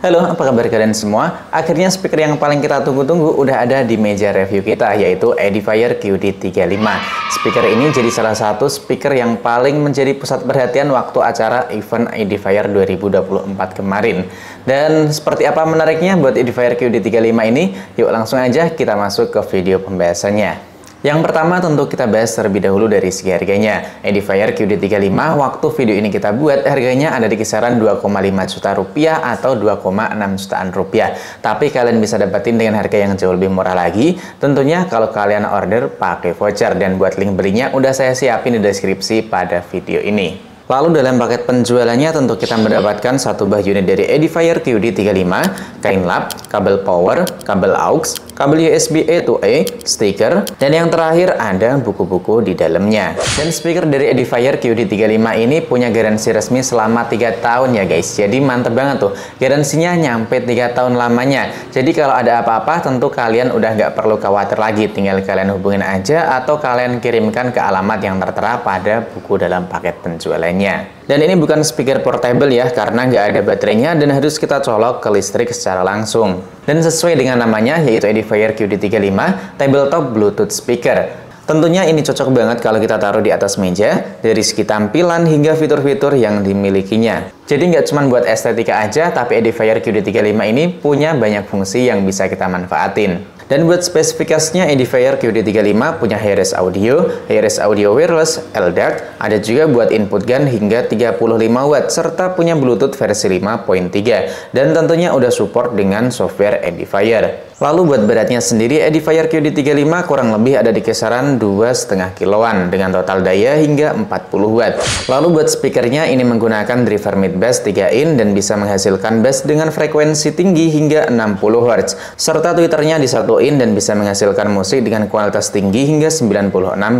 Halo, apa kabar kalian semua? Akhirnya speaker yang paling kita tunggu-tunggu udah ada di meja review kita, yaitu Edifier QD35. Speaker ini jadi salah satu speaker yang paling menjadi pusat perhatian waktu acara event Edifier 2024 kemarin. Dan seperti apa menariknya buat Edifier QD35 ini? Yuk langsung aja kita masuk ke video pembahasannya. Yang pertama tentu kita bahas terlebih dahulu dari segi harganya. Edifier QD35 waktu video ini kita buat harganya ada di kisaran 2,5 juta rupiah atau 2,6 jutaan rupiah. Tapi kalian bisa dapetin dengan harga yang jauh lebih murah lagi. Tentunya kalau kalian order pakai voucher, dan buat link belinya udah saya siapin di deskripsi pada video ini. Lalu dalam paket penjualannya tentu kita mendapatkan satu buah unit dari Edifier QD35, kain lap, kabel power, kabel aux, kabel USB A to A, stiker, dan yang terakhir ada buku-buku di dalamnya. Dan speaker dari Edifier QD35 ini punya garansi resmi selama 3 tahun ya guys. Jadi mantep banget tuh, garansinya nyampe 3 tahun lamanya. Jadi kalau ada apa-apa tentu kalian udah nggak perlu khawatir lagi, tinggal kalian hubungin aja atau kalian kirimkan ke alamat yang tertera pada buku dalam paket penjualannya. Dan ini bukan speaker portable ya, karena nggak ada baterainya dan harus kita colok ke listrik secara langsung. Dan sesuai dengan namanya, yaitu Edifier QD35 Tabletop Bluetooth Speaker. Tentunya ini cocok banget kalau kita taruh di atas meja, dari segi tampilan hingga fitur-fitur yang dimilikinya. Jadi nggak cuma buat estetika aja, tapi Edifier QD35 ini punya banyak fungsi yang bisa kita manfaatin. Dan buat spesifikasinya, Edifier QD35 punya hi-res audio wireless, LDAC, ada juga buat input GAN hingga 35 watt, serta punya Bluetooth versi 5.3, dan tentunya udah support dengan software Edifier. Lalu buat beratnya sendiri, Edifier QD35 kurang lebih ada di kisaran 2,5 kiloan dengan total daya hingga 40 watt. Lalu buat speakernya ini menggunakan driver mid bass 3 in dan bisa menghasilkan bass dengan frekuensi tinggi hingga 60 Hz, serta tweeternya disatuin dan bisa menghasilkan musik dengan kualitas tinggi hingga 96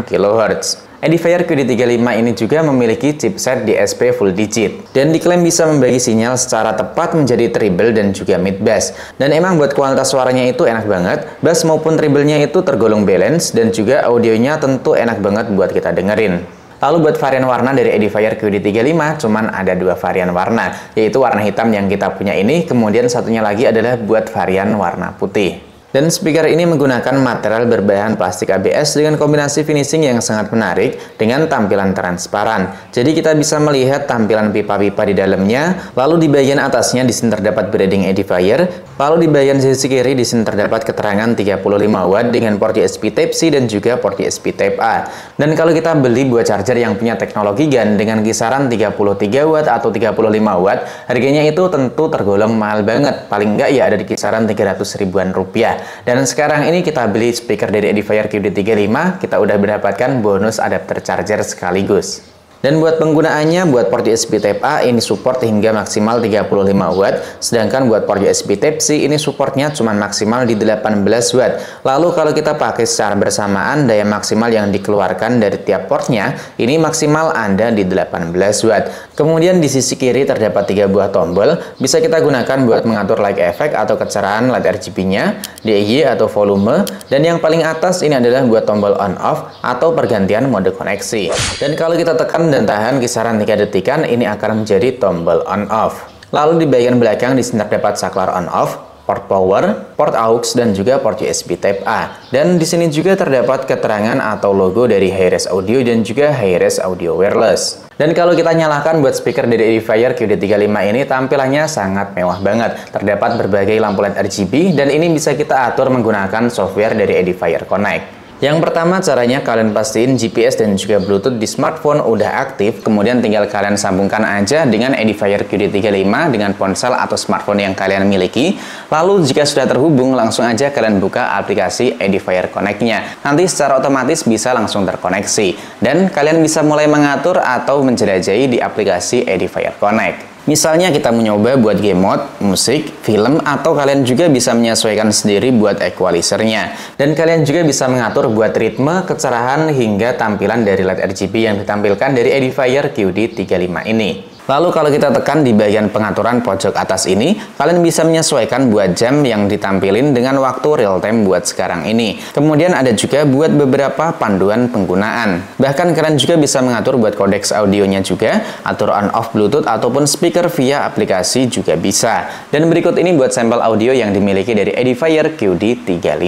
kHz. Edifier QD35 ini juga memiliki chipset DSP full digit dan diklaim bisa membagi sinyal secara tepat menjadi treble dan juga mid bass. Dan emang buat kualitas suaranya itu enak banget, bass maupun treble-nya itu tergolong balance, dan juga audionya tentu enak banget buat kita dengerin. Lalu buat varian warna dari Edifier QD35 cuman ada 2 varian warna, yaitu warna hitam yang kita punya ini, kemudian satunya lagi adalah buat varian warna putih. Dan speaker ini menggunakan material berbahan plastik ABS dengan kombinasi finishing yang sangat menarik dengan tampilan transparan. Jadi kita bisa melihat tampilan pipa-pipa di dalamnya. Lalu di bagian atasnya di sini terdapat branding Edifier. Lalu di bagian sisi kiri di sini terdapat keterangan 35 watt dengan port USB Type-C dan juga port USB Type-A. Dan kalau kita beli buat charger yang punya teknologi GAN dengan kisaran 33 watt atau 35 watt, harganya itu tentu tergolong mahal banget. Paling enggak ya ada di kisaran 300 ribuan rupiah. Dan sekarang ini kita beli speaker dari Edifier QD35, kita udah mendapatkan bonus adapter charger sekaligus. Dan buat penggunaannya, buat port USB Type-A ini support hingga maksimal 35 watt, sedangkan buat port USB Type-C ini supportnya cuma maksimal di 18 watt. Lalu kalau kita pakai secara bersamaan, daya maksimal yang dikeluarkan dari tiap portnya ini maksimal ada di 18 watt. Kemudian di sisi kiri terdapat 3 buah tombol, bisa kita gunakan buat mengatur light effect atau kecerahan LED RGB-nya, DIY atau volume, dan yang paling atas ini adalah buat tombol on off atau pergantian mode koneksi. Dan kalau kita tekan dan tahan kisaran 3 detikan, ini akan menjadi tombol on off. Lalu di bagian belakang di sini terdapat saklar on off, port power, port aux, dan juga port USB Type-A. Dan di sini juga terdapat keterangan atau logo dari hi-res audio dan juga hi-res audio wireless. Dan kalau kita nyalakan buat speaker dari Edifier QD35 ini, tampilannya sangat mewah banget. Terdapat berbagai lampu LED RGB dan ini bisa kita atur menggunakan software dari Edifier Connect. Yang pertama caranya kalian pastiin GPS dan juga Bluetooth di smartphone udah aktif, kemudian tinggal kalian sambungkan aja dengan Edifier QD35 dengan ponsel atau smartphone yang kalian miliki. Lalu jika sudah terhubung, langsung aja kalian buka aplikasi Edifier Connect-nya. Nanti secara otomatis bisa langsung terkoneksi. Dan kalian bisa mulai mengatur atau menjelajahi di aplikasi Edifier Connect. Misalnya kita mencoba buat game mode, musik, film, atau kalian juga bisa menyesuaikan sendiri buat equalizernya. Dan kalian juga bisa mengatur buat ritme, kecerahan, hingga tampilan dari LED RGB yang ditampilkan dari Edifier QD35 ini. Lalu kalau kita tekan di bagian pengaturan pojok atas ini, kalian bisa menyesuaikan buat jam yang ditampilin dengan waktu real time buat sekarang ini. Kemudian ada juga buat beberapa panduan penggunaan. Bahkan kalian juga bisa mengatur buat kodeks audionya juga, atur on off Bluetooth ataupun speaker via aplikasi juga bisa. Dan berikut ini buat sampel audio yang dimiliki dari Edifier QD35.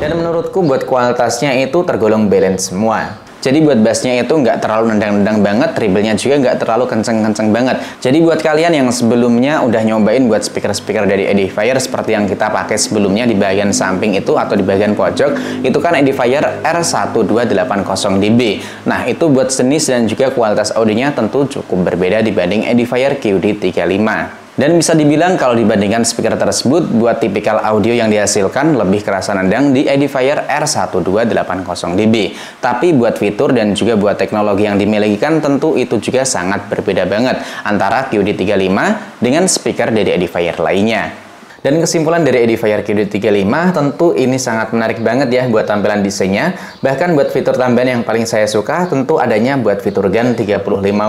Dan menurutku buat kualitasnya itu tergolong balance semua. Jadi buat bassnya itu nggak terlalu nendang-nendang banget, treble-nya juga nggak terlalu kenceng-kenceng banget. Jadi buat kalian yang sebelumnya udah nyobain buat speaker-speaker dari Edifier seperti yang kita pakai sebelumnya di bagian samping itu atau di bagian pojok, itu kan Edifier R1280dB. Nah itu buat jenis dan juga kualitas audionya tentu cukup berbeda dibanding Edifier QD35. Dan bisa dibilang kalau dibandingkan speaker tersebut, buat tipikal audio yang dihasilkan lebih kerasa nendang di Edifier R1280dB. Tapi buat fitur dan juga buat teknologi yang dimiliki kan tentu itu juga sangat berbeda banget antara QD35 dengan speaker dari Edifier lainnya. Dan kesimpulan dari Edifier QD35 tentu ini sangat menarik banget ya buat tampilan desainnya. Bahkan buat fitur tambahan yang paling saya suka tentu adanya buat fitur GAN 35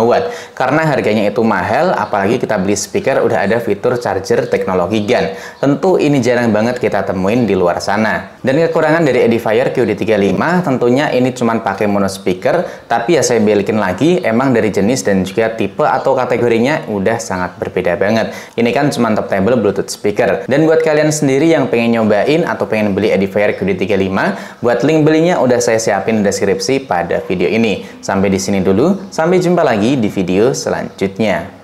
watt. Karena harganya itu mahal, apalagi kita beli speaker udah ada fitur charger teknologi GAN. Tentu ini jarang banget kita temuin di luar sana. Dan kekurangan dari Edifier QD35 tentunya ini cuma pakai mono speaker, tapi ya saya balikin lagi, emang dari jenis dan juga tipe atau kategorinya udah sangat berbeda banget. Ini kan cuma turntable Bluetooth speaker. Dan buat kalian sendiri yang pengen nyobain atau pengen beli Edifier QD35, buat link belinya udah saya siapin di deskripsi pada video ini. Sampai di sini dulu, sampai jumpa lagi di video selanjutnya.